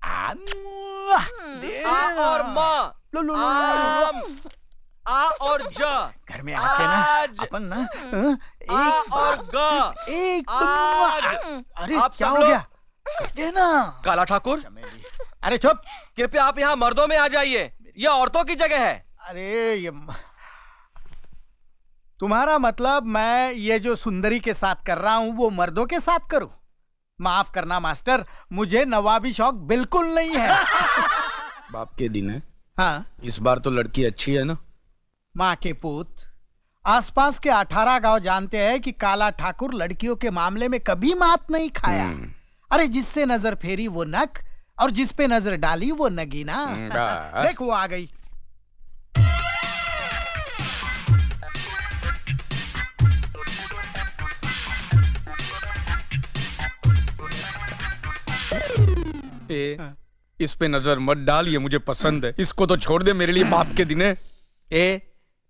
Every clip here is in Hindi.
आ और माँ, आम, आ और ज, घर में आके ना आज, अपन ना आ और ग, एक आज। अरे आप क्या सब हो लोग- गया? करते ना काला ठाकुर, अरे चुप। कृपया आप यहाँ मर्दों में आ जाइए, यह औरतों की जगह है। अरे ये तुम्हारा मतलब मैं ये जो सुंदरी के साथ कर रहा हूँ वो मर्दों के साथ करूँ? माफ करना मास्टर, मुझे नवाबी शौक बिल्कुल नहीं है। बाप के दिन है। हाँ, इस बार तो लड़की अच्छी है ना? माँ के पूत, आसपास के 18 गांव जानते हैं कि काला ठाकुर लड़कियों के मामले में कभी मात नहीं खाया। अरे जिससे नजर फेरी वो नक और जिस पे नजर डाली वो नगीना। देख वो आ गई। इस पे नजर मत डाल, ये मुझे पसंद है। इसको तो छोड़ दे, मेरे लिए बाप के दिन है।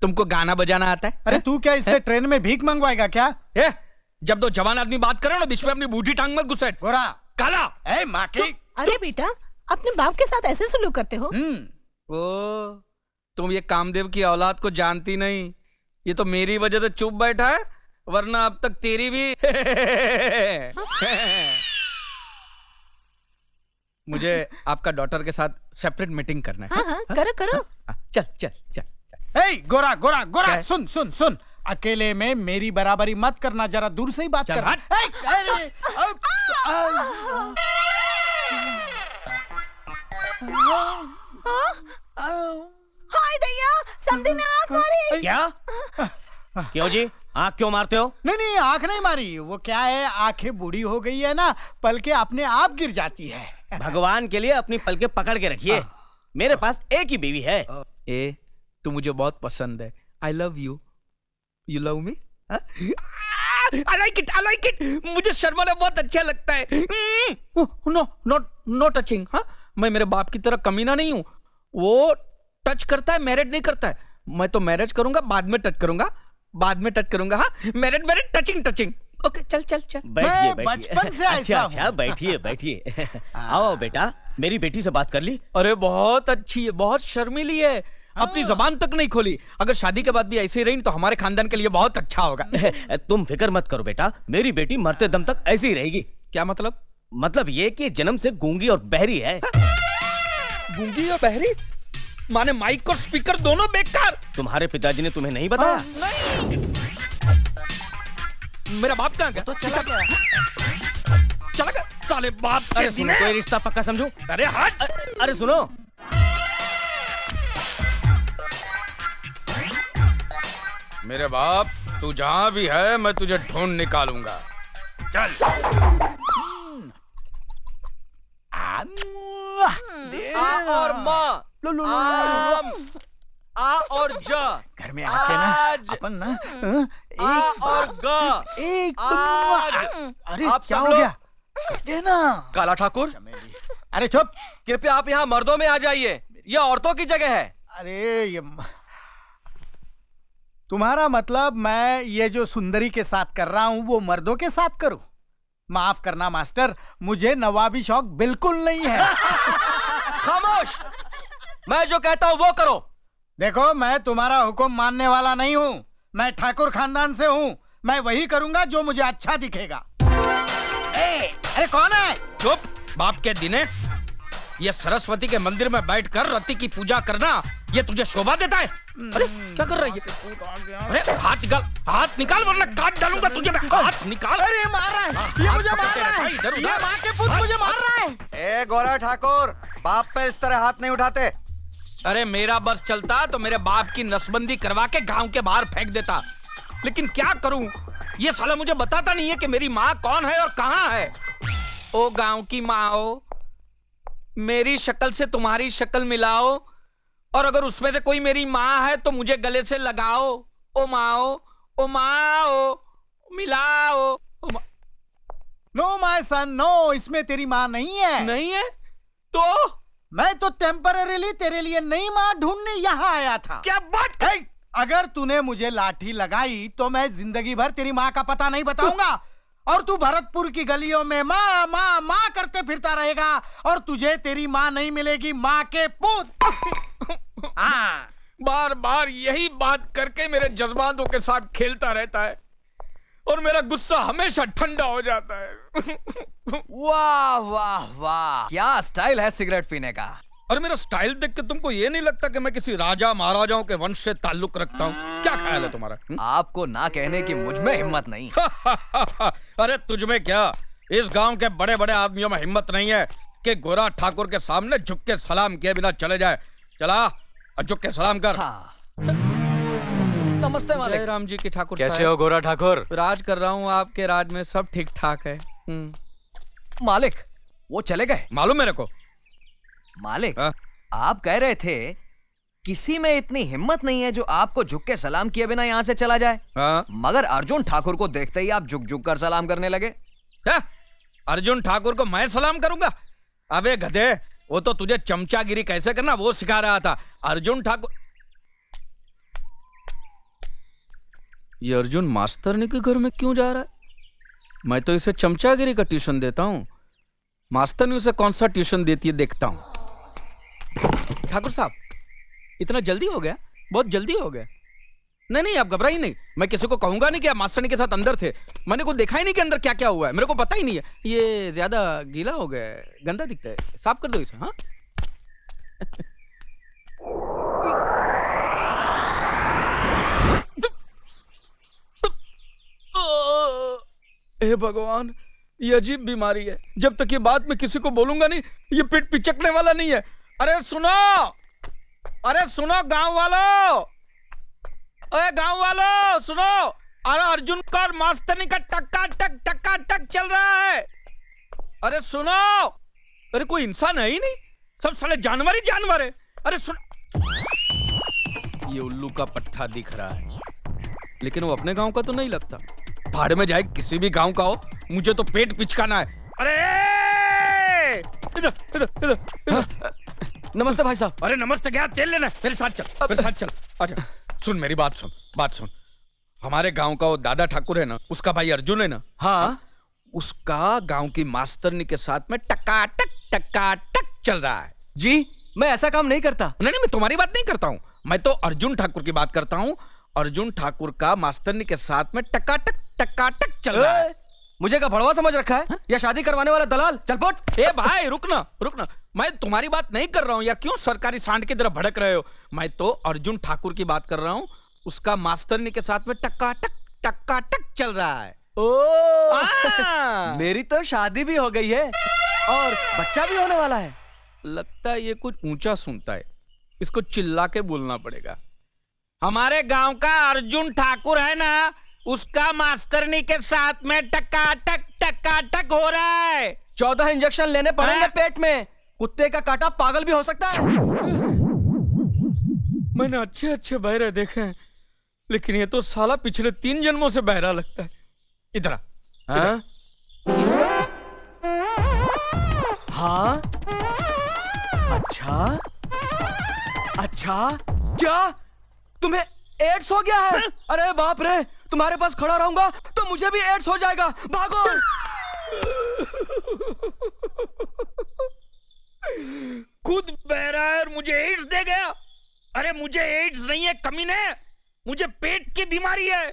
तुमको गाना बजाना आता है? अरे तू क्या इससे ट्रेन में भीख मंगवाएगा क्या? जब तो जवान आदमी बात करे ना, बीच में अपनी बूढ़ी टांग मत घुसेड़। गोरा, काला, ए माँ की। अरे बेटा, अपने बाप के साथ ऐसे सलूक करते हो? ओ, तुम ये कामदेव की औलाद को जानती नहीं। ये तो मेरी वजह से चुप बैठा है, वरना अब तक तेरी भी। मुझे आपका डॉटर के साथ सेपरेट मीटिंग करना है। हाँ, करो करो। चल चल चल। ए गोरा गोरा गोरा, सुन सुन सुन, अकेले में मेरी बराबरी मत करना, जरा दूर से ही बात कर। हाय दैया, समधी ने आँख मारी। क्या? क्यों जी, आँख क्यों मारते हो? नहीं नहीं, आंख नहीं मारी। वो क्या है, आंखें बूढ़ी हो गई है ना, पलके अपने आप गिर जाती है। भगवान के लिए अपनी पलके पकड़ के रखिए। मेरे पास एक ही बीवी है। तू मुझे बहुत पसंद है। I love you. You love me? I like it, I like it. मुझे शर्मा बहुत अच्छा लगता है। No not no touching. हाँ, मैं मेरे बाप की तरह कमीना नहीं हूँ। वो टच करता है, मैरिज नहीं करता है। मैं तो मैरिज करूंगा, बाद में टच करूंगा, बाद में टच करूंगा। हाँ, marriage marriage, touching touching. Okay, चल चल चल। बैठिए, मैं बचपन से ऐसा अच्छा हूँ। अच्छा, बैठिए बैठिए। आओ बेटा, मेरी बेटी से बात कर ली? अरे बहुत अच्छी है, बहुत शर्मीली है, अपनी जबान तक नहीं खोली। अगर शादी के बाद भी ऐसे ही रही तो हमारे खानदान के लिए बहुत अच्छा होगा। तुम फिक्र मत करो बेटा, मेरी बेटी मरते दम तक ऐसी ही रहेगी। क्या मतलब? मतलब ये कि जन्म से गूंगी और बहरी है। गूंगी और बहरी? माने माइक और स्पीकर दोनों बेकार? तुम्हारे पिताजी ने तुम्हें नहीं बताया? नहीं। मेरा बाप कहाँ गया? तो चला गया। चला गया साले बाप। अरे सुनो, कोई रिश्ता पक्का समझो। अरे हट। अरे सुनो, मेरे बाप, तू जहां भी है मैं तुझे ढूंढ निकालूंगा। चल। आ और माँ, आम, आ और ज, घर में आके ना आज, अपन ना आ और ग, एक आज। अरे आप क्या सब हो लोग- गया? करते ना। काला ठाकुर, अरे चुप। कृपया आप यहाँ मर्दों में आ जाइए, यह औरतों की जगह है। अरे ये तुम्हारा मतलब मैं ये जो सुंदरी के साथ कर रहा हूँ वो मर्दों के साथ करूँ? माफ करना मास्टर, मुझे नवाबी शौक बिल्कुल नहीं है। खामोश, मैं जो कहता हूँ वो करो। देखो, मैं तुम्हारा हुक्म मानने वाला नहीं हूँ। मैं ठाकुर खानदान से हूँ। मैं वही करूंगा जो मुझे अच्छा दिखेगा। अरे कौन है? चुप, बाप के दिन है। ये सरस्वती के मंदिर में बैठकर रति की पूजा करना, ये तुझे शोभा देता है? अरे क्या कर रही है? अरे हाथ निकाल वरना काट डालूंगा तुझे मैं। हाथ निकाल। अरे मार रहा है, ये मुझे मार रहा है। इधर ये माँ के पुत मुझे मार रहा है। ए गोरा ठाकुर, बाप पे इस तरह हाथ नहीं उठाते। अरे मेरा बस चलता तो मेरे बाप की नसबंदी करवा के गांव के बाहर फेंक देता, लेकिन क्या करूं, ये साला मुझे बताता नहीं है कि मेरी माँ कौन है और कहाँ है। ओ गांव की माँ, मेरी शक्ल से तुम्हारी शक्ल मिलाओ, और अगर उसमें से कोई मेरी माँ है तो मुझे गले से लगाओ। ओ माँ, ओ माँ, मिलाओ। नो माय सन, नो, इसमें तेरी माँ नहीं है। नहीं है तो मैं तो टेम्पररीली तेरे लिए नई माँ ढूंढने यहाँ आया था। क्या बात कर? अगर तूने मुझे लाठी लगाई तो मैं जिंदगी भर तेरी माँ का पता नहीं बताऊंगा। और तू भरतपुर की गलियों में माँ माँ माँ करते फिरता रहेगा और तुझे तेरी माँ नहीं मिलेगी, माँ के पुत। हाँ, बार बार यही बात करके मेरे जज्बातों के साथ खेलता रहता है और मेरा गुस्सा हमेशा ठंडा हो जाता है। वाह वाह वाह, क्या स्टाइल है सिगरेट पीने का। और मेरा स्टाइल देख के तुमको ये नहीं लगता कि मैं किसी राजा महाराजाओं के वंश से ताल्लुक रखता हूँ? क्या ख्याल है तुम्हारा? आपको ना कहने की मुझ में हिम्मत नहीं। अरे तुझ में क्या, इस गांव के बड़े बड़े आदमियों में हिम्मत नहीं है कि गोरा ठाकुर के सामने झुक के सलाम किए बिना चले जाए। चला और झुक के सलाम कर। हाँ। नमस्ते मालिक। जय राम जी की ठाकुर कैसे साहब। हो गोरा ठाकुर? राज कर रहा हूँ, आपके राज में सब ठीक ठाक है। मालिक वो चले गए। मालूम मेरे को। मालिक हाँ? आप कह रहे थे किसी में इतनी हिम्मत नहीं है जो आपको झुक के सलाम किए बिना यहाँ से चला जाए। हाँ? मगर अर्जुन ठाकुर को देखते ही आप झुक झुक कर सलाम करने लगे। क्या? अर्जुन ठाकुर को मैं सलाम करूंगा? अबे गधे, वो तो तुझे चमचागिरी कैसे करना वो सिखा रहा था। अर्जुन ठाकुर, ये अर्जुन मास्टरनी के घर में क्यों जा रहा है? मैं तो इसे चमचागिरी का ट्यूशन देता हूँ, मास्टरनी उसे कौन सा ट्यूशन देती है देखता हूँ। ठाकुर साहब, इतना जल्दी हो गया? बहुत जल्दी हो गया। नहीं नहीं, आप घबराइए नहीं, मैं किसी को कहूंगा नहीं कि आप मास्टरनी के साथ अंदर थे। मैंने को देखा ही नहीं कि अंदर क्या क्या हुआ है, मेरे को पता ही नहीं है। ये ज्यादा गीला हो गया है, गंदा दिखता है, साफ कर दो इसे। हाँ हे भगवान, ये अजीब बीमारी है। जब तक ये बात मैं किसी को बोलूंगा नहीं, ये पेट पिचकने वाला नहीं है। अरे सुनो, अरे सुनो गांव वालों, अरे गांव वालों सुनो। अरे अर्जुन का और मास्टरनी का टक्का टक चल रहा है। अरे सुनो, अरे कोई इंसान है ही नहीं, सब साले जानवर ही जानवर है। अरे सुन, ये उल्लू का पट्टा दिख रहा है, लेकिन वो अपने गांव का तो नहीं लगता। भाड़ में जाए किसी भी गांव का हो, मुझे तो पेट पिचकाना है। अरे इधर इधर इधर। नमस्ते भाई साहब। अरे नमस्ते क्या, तेल लेना है? मेरे साथ चल, मेरे साथ चल। अच्छा सुन मेरी बात सुन, बात सुन। हमारे गांव का वो दादा ठाकुर है ना, उसका भाई अर्जुन है ना, हाँ, उसका गांव की मास्टरनी के साथ में टकाटक चल रहा है। जी मैं ऐसा काम नहीं करता। नहीं नहीं, मैं तुम्हारी बात नहीं करता हूँ, मैं तो अर्जुन ठाकुर की बात करता हूँ। अर्जुन ठाकुर का मास्टरनी के साथ में टकाटक चल रहा है। मुझे क्या भड़वा समझ रखा है? या शादी करवाने वाला दलाल? चल पट। ए भाई रुकना रुकना, मैं तुम्हारी बात नहीं कर रहा हूँ यार, क्यों सरकारी सांड की तरह भड़क रहे हो? मैं तो अर्जुन ठाकुर की बात कर रहा हूँ, उसका मास्टरनी के साथ में टकाटक चल रहा है। ओ, मेरी तो शादी भी हो गई है और बच्चा भी होने वाला है। लगता है ये कुछ ऊंचा सुनता है, इसको चिल्ला के बोलना पड़ेगा। हमारे गांव का अर्जुन ठाकुर है ना, उसका मास्टरनी के साथ में टकाटक हो रहा है। 14 इंजेक्शन लेने पड़ेंगे पेट में। कुत्ते का काटा पागल भी हो सकता है। मैंने अच्छे अच्छे बहरे देखे हैं, लेकिन ये तो साला पिछले 3 जन्मों से बहरा लगता है। इधर आ। हाँ? हाँ? अच्छा अच्छा, क्या तुम्हें एड्स हो गया है? अरे बाप रे, तुम्हारे पास खड़ा रहूंगा तो मुझे भी एड्स हो जाएगा। भागो। खुद बहरा है और मुझे एड्स दे गया। अरे मुझे एड्स नहीं है कमीने, मुझे पेट की बीमारी है।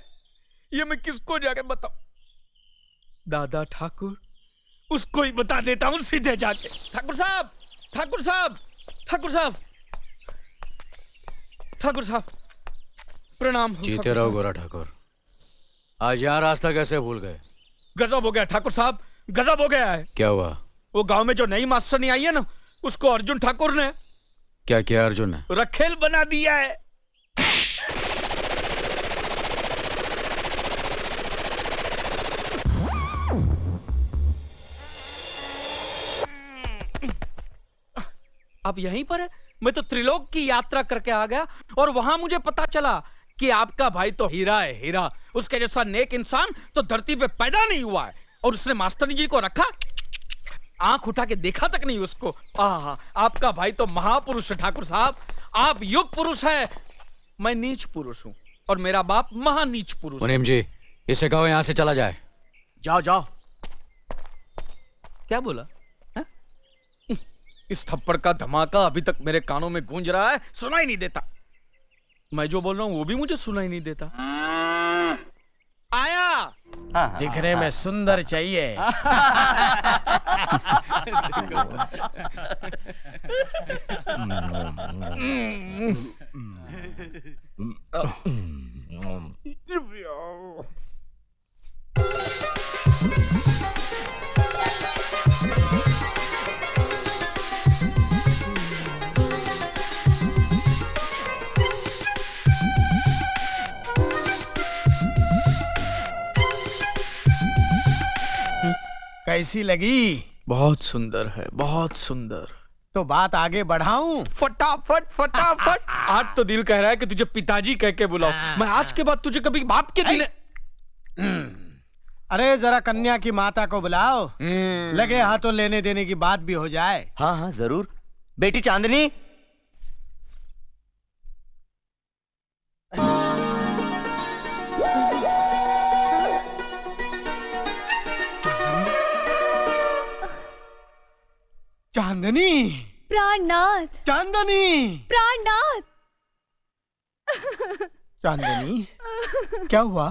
ये मैं किसको जाके बताऊं? दादा ठाकुर, उसको ही बता देता हूं सीधे जाके। ठाकुर साहब, ठाकुर साहब, ठाकुर साहब, ठाकुर साहब, प्रणाम। जीते रहो गोरा ठाकुर। आज यहाँ रास्ता कैसे भूल गए? गजब हो गया ठाकुर साहब, गजब हो गया है। क्या हुआ? वो गांव में जो नई मास्टरनी आई है ना, उसको अर्जुन ठाकुर ने क्या किया? अर्जुन ने रखेल बना दिया है। अब यहीं पर है। मैं तो त्रिलोक की यात्रा करके आ गया और वहां मुझे पता चला कि आपका भाई तो हीरा है, हीरा। उसके जैसा नेक इंसान तो धरती पे पैदा नहीं हुआ है। और उसने मास्टरनी जी को रखा, आंख उठा के देखा तक नहीं उसको। आपका भाई तो महापुरुष है ठाकुर साहब। आप युग पुरुष है, मैं नीच पुरुष हूं और मेरा बाप महानीच पुरुष। मुनीम जी, इसे कहो यहाँ से चला जाए। जाओ जाओ। क्या बोला? हा? इस थप्पड़ का धमाका अभी तक मेरे कानों में गूंज रहा है, सुनाई नहीं देता। मैं जो बोल रहा हूं वो भी मुझे सुनाई नहीं देता। आया। दिखने में सुंदर चाहिए। कैसी लगी? बहुत सुंदर है, बहुत सुंदर। तो बात आगे बढ़ाऊं? फटाफट फटाफट। आज तो दिल कह रहा है कि तुझे पिताजी कह के बुलाओ। मैं आज के बाद तुझे कभी बाप के दिन। अरे जरा कन्या की माता को बुलाओ, लगे हाथों लेने देने की बात भी हो जाए। हाँ हाँ जरूर। बेटी चांदनी, चांदनी, प्राणनाथ, चांदनी, प्राणनाथ। चांदनी, क्या हुआ?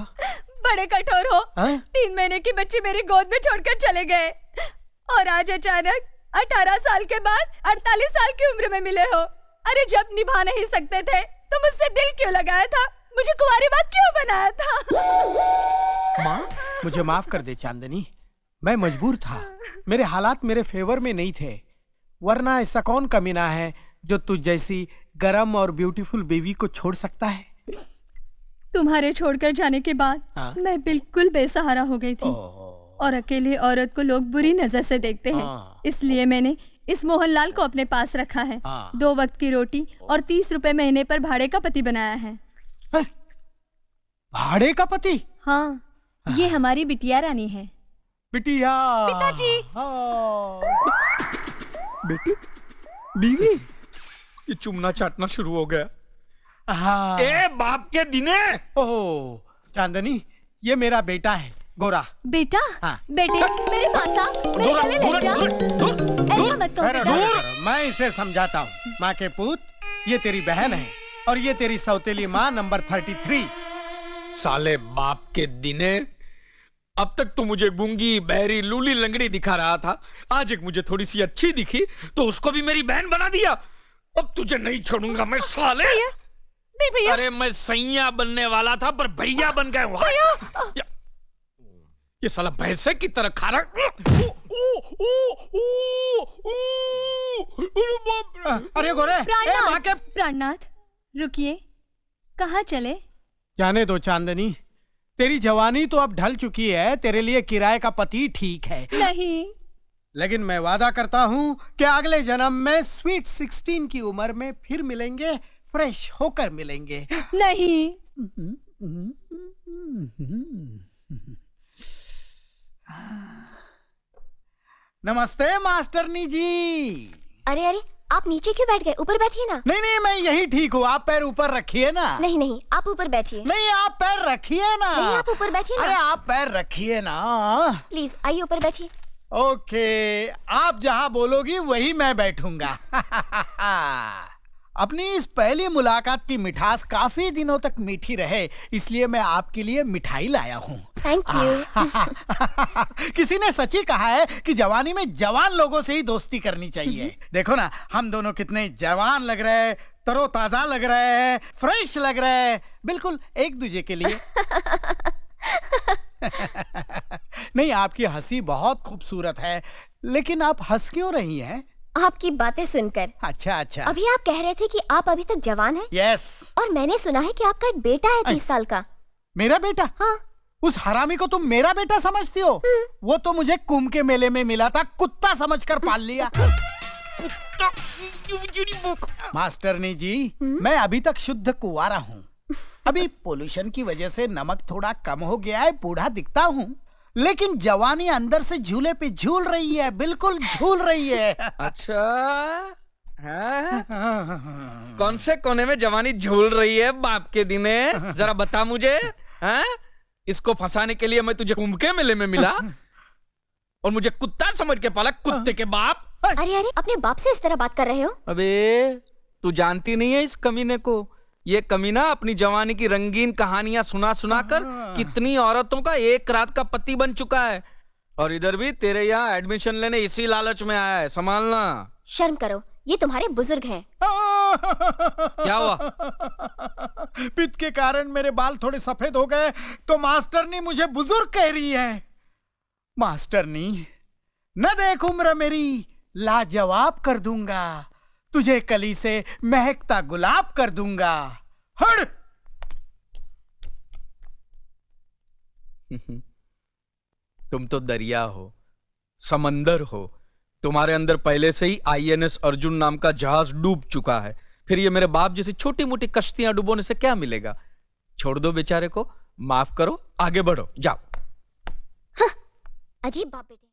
बड़े कठोर हो। हाँ? 3 महीने की बच्ची मेरी गोद में छोड़कर चले गए और आज अचानक 18 साल के बाद 48 साल की उम्र में मिले हो। अरे जब निभा नहीं सकते थे तो मुझसे दिल क्यों लगाया था? मुझे कुंवारी बात क्यों बनाया था? माँ, मुझे माफ कर दे चांदनी, मैं मजबूर था। मेरे हालात मेरे फेवर में नहीं थे, वरना ऐसा कौन कमीना है जो तुझ जैसी गरम और ब्यूटीफुल बेबी को छोड़ सकता है? तुम्हारे छोड़कर जाने के बाद हाँ? मैं बिल्कुल बेसहारा हो गई थी और अकेली औरत को लोग बुरी नजर से देखते हैं। हाँ। इसलिए मैंने इस मोहनलाल को अपने पास रखा है। हाँ। 2 वक्त की रोटी और 30 रुपए महीने पर भाड़े का पति बनाया है। भाड़े का पति? हाँ, ये हमारी बिटिया रानी है। बिटिया। पिताजी। बेटी, बीवी, ये चुमना चाटना शुरू हो गया। हाँ। ए बाप के दिने। ओह चांदनी, ये मेरा बेटा है गोरा। बेटा? हाँ। बेटे, मेरे पास आ, मेरे गले लग जा। ऐसा मत कहो बेटा। मैं इसे समझाता हूँ। माँ के पूत, ये तेरी बहन है और ये तेरी सौतेली माँ नंबर 33। साले बाप के दिने, अब तक तो मुझे गूंगी बहरी लूली लंगड़ी दिखा रहा था, आज एक मुझे थोड़ी सी अच्छी दिखी तो उसको भी मेरी बहन बना दिया। अब तुझे नहीं छोड़ूंगा मैं साले। नहीं भैया। अरे मैं सैया बनने वाला था पर भैया बन गया हूँ। ये साला भैंसे की तरह खा रहा। अरे गोरे, ए माँ के। प्राणनाथ, रुकिए, कहाँ चले? जाने दो चांदनी, तेरी जवानी तो अब ढल चुकी है, तेरे लिए किराए का पति ठीक है। नहीं। लेकिन मैं वादा करता हूँ कि अगले जन्म में स्वीट 16 की उम्र में फिर मिलेंगे, फ्रेश होकर मिलेंगे। नहीं। नमस्ते मास्टरनी जी। अरे अरे, आप नीचे क्यों बैठ गए? ऊपर बैठिए ना। नहीं नहीं, मैं यही ठीक हूँ, आप पैर ऊपर रखिए ना। नहीं नहीं, आप ऊपर बैठिए। नहीं, आप पैर रखिए ना। नहीं, आप ऊपर बैठिए ना। अरे आप पैर रखिए ना। प्लीज आइए ऊपर बैठिए। ओके, आप जहाँ बोलोगी वही मैं बैठूंगा। अपनी इस पहली मुलाकात की मिठास काफी दिनों तक मीठी रहे, इसलिए मैं आपके लिए मिठाई लाया हूँ। Thank you. किसी ने सच ही कहा है कि जवानी में जवान लोगों से ही दोस्ती करनी चाहिए। देखो ना, हम दोनों कितने जवान लग रहे हैं, तरोताजा लग रहे हैं, फ्रेश लग रहे हैं, बिल्कुल एक दूसरे के लिए। नहीं, आपकी हंसी बहुत खूबसूरत है, लेकिन आप हंस क्यों रही हैं? आपकी बातें सुनकर। अच्छा अच्छा। अभी आप कह रहे थे कि आप अभी तक जवान हैं। यस। और मैंने सुना है कि आपका एक बेटा है 30 साल का। मेरा बेटा? हाँ। उस हरामी को तुम मेरा बेटा समझती हो? वो तो मुझे कुंभ के मेले में मिला था, कुत्ता समझकर पाल लिया। मास्टरनी जी, मैं अभी तक शुद्ध कुंवारा हूँ। अभी पोल्यूशन की वजह से नमक थोड़ा कम हो गया है, बूढ़ा दिखता हूँ, लेकिन जवानी अंदर से झूले पे झूल रही है, बिल्कुल झूल रही है। अच्छा, हाँ? कौन से कोने में जवानी झूल रही है बाप के दिने? जरा बता मुझे। हाँ? इसको फंसाने के लिए मैं तुझे कुंभ के मेले में मिला और मुझे कुत्ता समझ के पाला, कुत्ते के बाप। अरे अरे, अपने बाप से इस तरह बात कर रहे हो? अबे तू जानती नहीं है इस कमीने को। ये कमीना अपनी जवानी की रंगीन कहानियां सुना सुना कर कितनी औरतों का एक रात का पति बन चुका है, और इधर भी तेरे यहाँ एडमिशन लेने इसी लालच में आया है। संभालना। शर्म करो, ये तुम्हारे बुजुर्ग हैं। क्या हुआ? पित्त के कारण मेरे बाल थोड़े सफेद हो गए तो मास्टरनी मुझे बुजुर्ग कह रही है। मास्टरनी, न देख उम्र मेरी, लाजवाब कर दूंगा, तुझे कली से महकता गुलाब कर दूंगा। हट! तुम तो दरिया हो, समंदर हो, तुम्हारे अंदर पहले से ही INS अर्जुन नाम का जहाज डूब चुका है। फिर ये मेरे बाप जैसी छोटी मोटी कश्तियां डुबोने से क्या मिलेगा? छोड़ दो बेचारे को, माफ करो, आगे बढ़ो, जाओ। अजीब बाप बेटे।